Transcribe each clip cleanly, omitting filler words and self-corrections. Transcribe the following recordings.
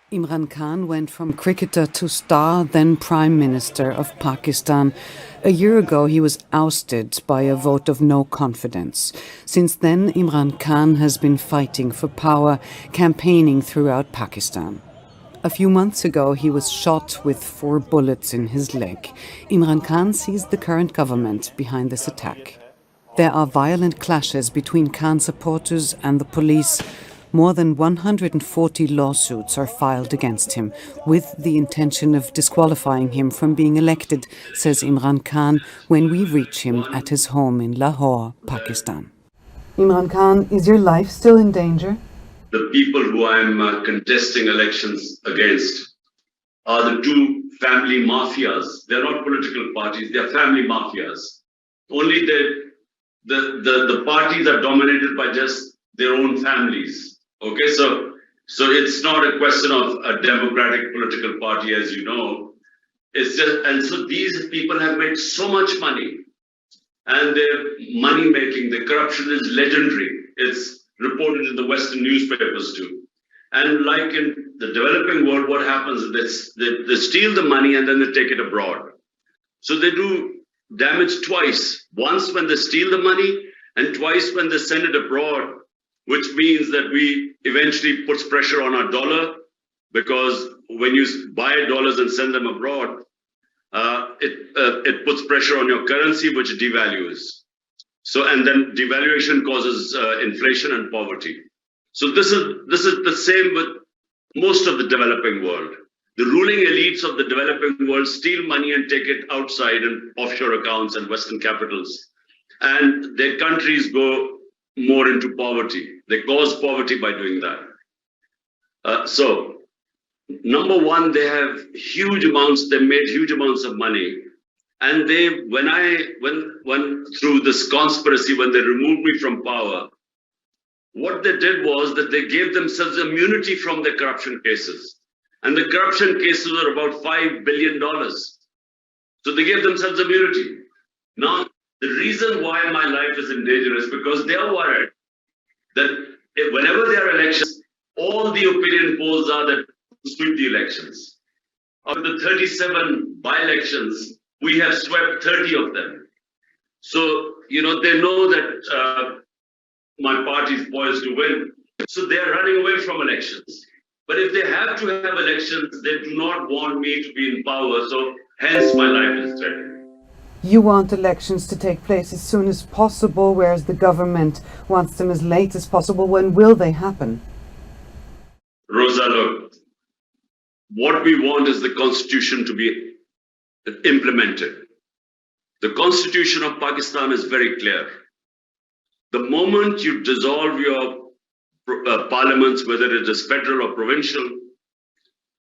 Imran Khan went from cricketer to star, then Prime Minister of Pakistan. A year ago, he was ousted by a vote of no confidence. Since then, Imran Khan has been fighting for power, campaigning throughout Pakistan. A few months ago, he was shot with 4 bullets in his leg. Imran Khan sees the current government behind this attack. There are violent clashes between Khan supporters and the police. More than 140 lawsuits are filed against him, with the intention of disqualifying him from being elected, says Imran Khan when we reach him at his home in Lahore, Pakistan. Imran Khan, is your life still in danger? The people who I'm contesting elections against are the two family mafias. They're not political parties, they're family mafias. Only the parties are dominated by just their own families. Okay, so it's not a question of a democratic political party, as you know. It's just, and so these people have made so much money, and their money making, the corruption is legendary. It's reported in the Western newspapers too. And like in the developing world, what happens is they steal the money and then they take it abroad. So they do damage twice. Once when they steal the money, and twice when they send it abroad, which means that we eventually puts pressure on our dollar, because when you buy dollars and send them abroad, it puts pressure on your currency, which devalues. So, and then devaluation causes inflation and poverty. So this is the same with most of the developing world. The ruling elites of the developing world steal money and take it outside in offshore accounts and Western capitals. And their countries go more into poverty. They cause poverty by doing that. So, number one, they have huge amounts, they made huge amounts of money. And they, when through this conspiracy, when they removed me from power, what they did was that they gave themselves immunity from the corruption cases. And the corruption cases were about $5 billion. So they gave themselves immunity. Now, the reason why my life is in danger is because they are worried that whenever there are elections, all the opinion polls are that sweep the elections. Of the 37 by-elections, we have swept 30 of them. So, they know that my party is poised to win. So they are running away from elections. But if they have to have elections, they do not want me to be in power. So hence my life is threatened. You want elections to take place as soon as possible, whereas the government wants them as late as possible. When will they happen? Rosa, look, what we want is the constitution to be implemented. The constitution of Pakistan is very clear. The moment you dissolve your parliaments, whether it is federal or provincial,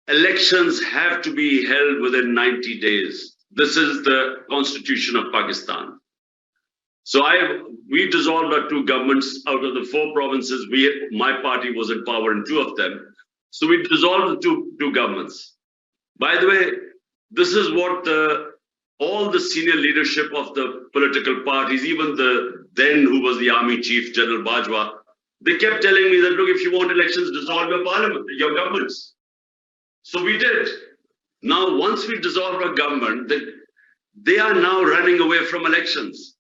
elections have to be held within 90 days. This is the constitution of Pakistan. So we dissolved our 2 governments. Out of the 4 provinces, my party was in power in 2 of them. So we dissolved the two governments. By the way, this is what all the senior leadership of the political parties, even the then who was the army chief, General Bajwa, they kept telling me that, look, if you want elections, dissolve your parliament, your governments. So we did. Now, once we dissolved our government, they are now running away from elections.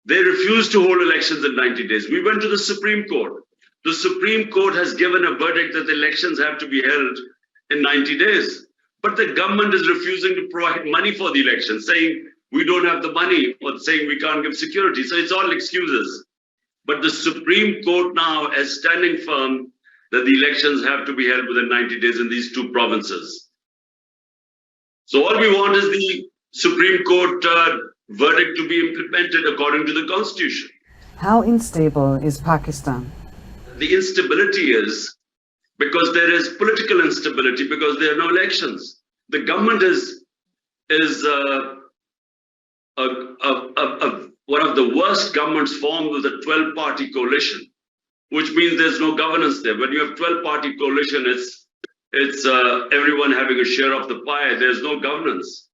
They refuse to hold elections in 90 days. We went to the Supreme Court. The Supreme Court has given a verdict that the elections have to be held in 90 days. But the government is refusing to provide money for the elections, saying we don't have the money, or saying we can't give security. So it's all excuses. But the Supreme Court now is standing firm that the elections have to be held within 90 days in these 2 provinces. So all we want is the Supreme Court verdict to be implemented according to the Constitution. How unstable is Pakistan? The instability is because there is political instability, because there are no elections. The government is one of the worst governments formed with a 12-party coalition, which means there's no governance there. When you have 12-party coalition, it's everyone having a share of the pie. There's no governance.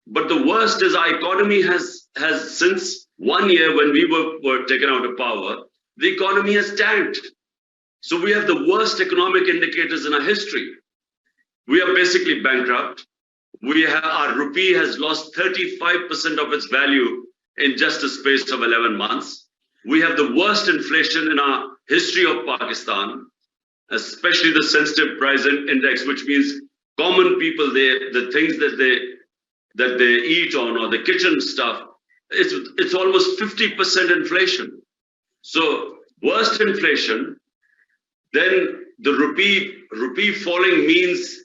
But the worst is our economy has since 1 year when we were taken out of power, the economy has tanked. So we have the worst economic indicators in our history. We are basically bankrupt. Our rupee has lost 35% of its value in just a space of 11 months. We have the worst inflation in our history of Pakistan, especially the sensitive price index, which means common people, the things that they eat on, or the kitchen stuff, it's almost 50% inflation. So worst inflation, then the rupee falling means,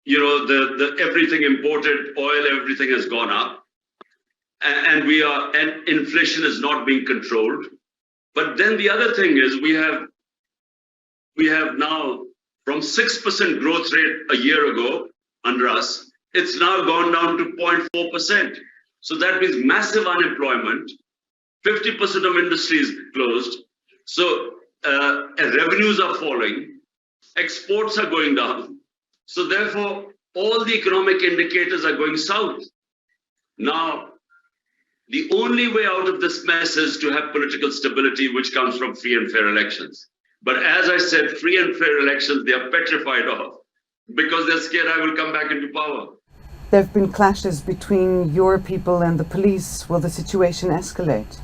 the everything imported, oil, everything has gone up, and inflation is not being controlled. But then the other thing is we have now, from 6% growth rate a year ago under us, it's now gone down to 0.4%. So that means massive unemployment. 50% of industry is closed. So revenues are falling, exports are going down. So therefore, all the economic indicators are going south. Now, the only way out of this mess is to have political stability, which comes from free and fair elections. But as I said, free and fair elections, they are petrified of, because they're scared I will come back into power. There have been clashes between your people and the police. Will the situation escalate?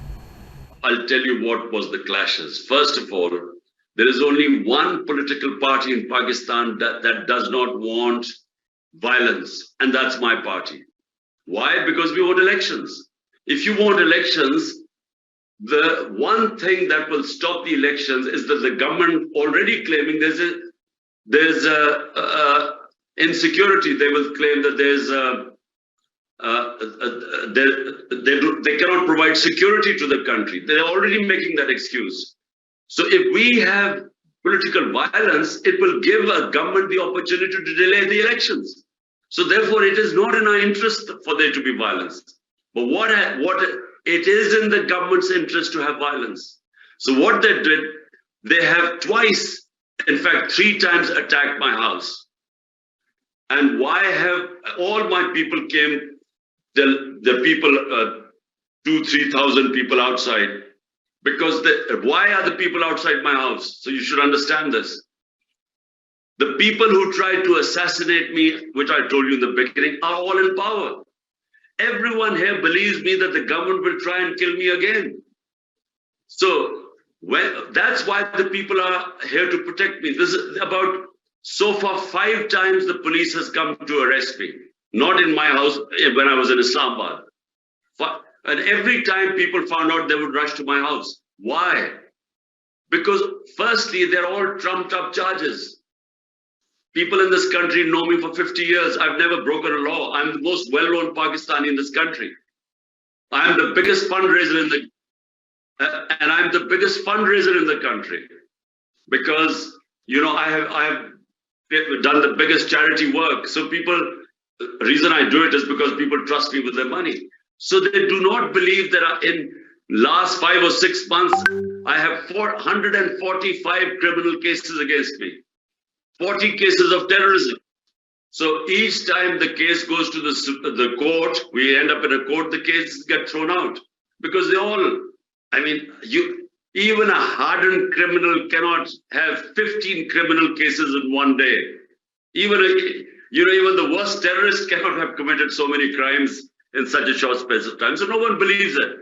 I'll tell you what was the clashes. First of all, there is only one political party in Pakistan that does not want violence, and that's my party. Why? Because we want elections. If you want elections, the one thing that will stop the elections is that the government already claiming there's insecurity. They will claim that they cannot provide security to the country. They're already making that excuse. So if we have political violence, it will give a government the opportunity to delay the elections. So therefore, it is not in our interest for there to be violence. But what it is in the government's interest to have violence. So what they did, they have twice, in fact, 3 times attacked my house. And why have all my people came, the people, 2,000-3,000 people outside? Because why are the people outside my house? So you should understand this. The people who tried to assassinate me, which I told you in the beginning, are all in power. Everyone here believes me that the government will try and kill me again. So that's why the people are here to protect me. This is about, so far, 5 times the police has come to arrest me. Not in my house when I was in Islamabad. And every time people found out, they would rush to my house. Why? Because firstly, they're all trumped up charges. People in this country know me for 50 years. I've never broken a law. I'm the most well-known Pakistani in this country. I'm the biggest fundraiser and I'm the biggest fundraiser in the country, because I have done the biggest charity work. So the reason I do it is because people trust me with their money. So they do not believe that in last 5 or 6 months, I have 445 criminal cases against me. 40 cases of terrorism. So each time the case goes to the court, we end up in a court, the cases get thrown out. Because even a hardened criminal cannot have 15 criminal cases in one day. Even the worst terrorist cannot have committed so many crimes in such a short space of time. So no one believes it.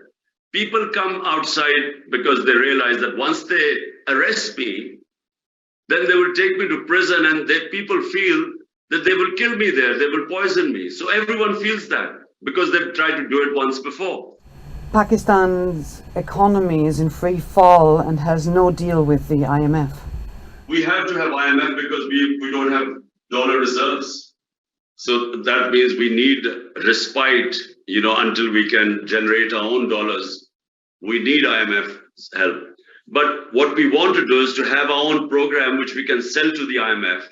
People come outside because they realize that once they arrest me, then they will take me to prison, and people feel that they will kill me there, they will poison me. So everyone feels that because they've tried to do it once before. Pakistan's economy is in free fall and has no deal with the IMF. We have to have IMF because we don't have dollar reserves. So that means we need respite, until we can generate our own dollars. We need IMF's help. But what we want to do is to have our own program which we can sell to the IMF,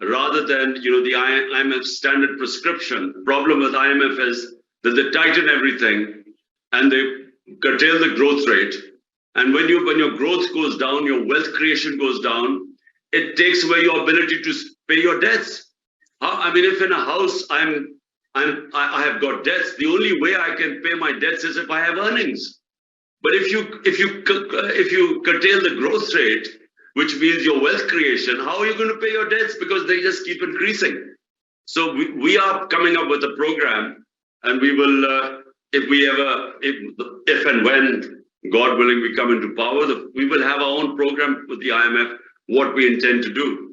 rather than the IMF standard prescription. The problem with IMF is that they tighten everything and they curtail the growth rate. And when your growth goes down, your wealth creation goes down, it takes away your ability to pay your debts. If in a house I have got debts, the only way I can pay my debts is if I have earnings. But if you curtail the growth rate, which means your wealth creation, how are you going to pay your debts? Because they just keep increasing. So we are coming up with a program, and we will, if and when, God willing, we come into power, we will have our own program with the IMF, what we intend to do.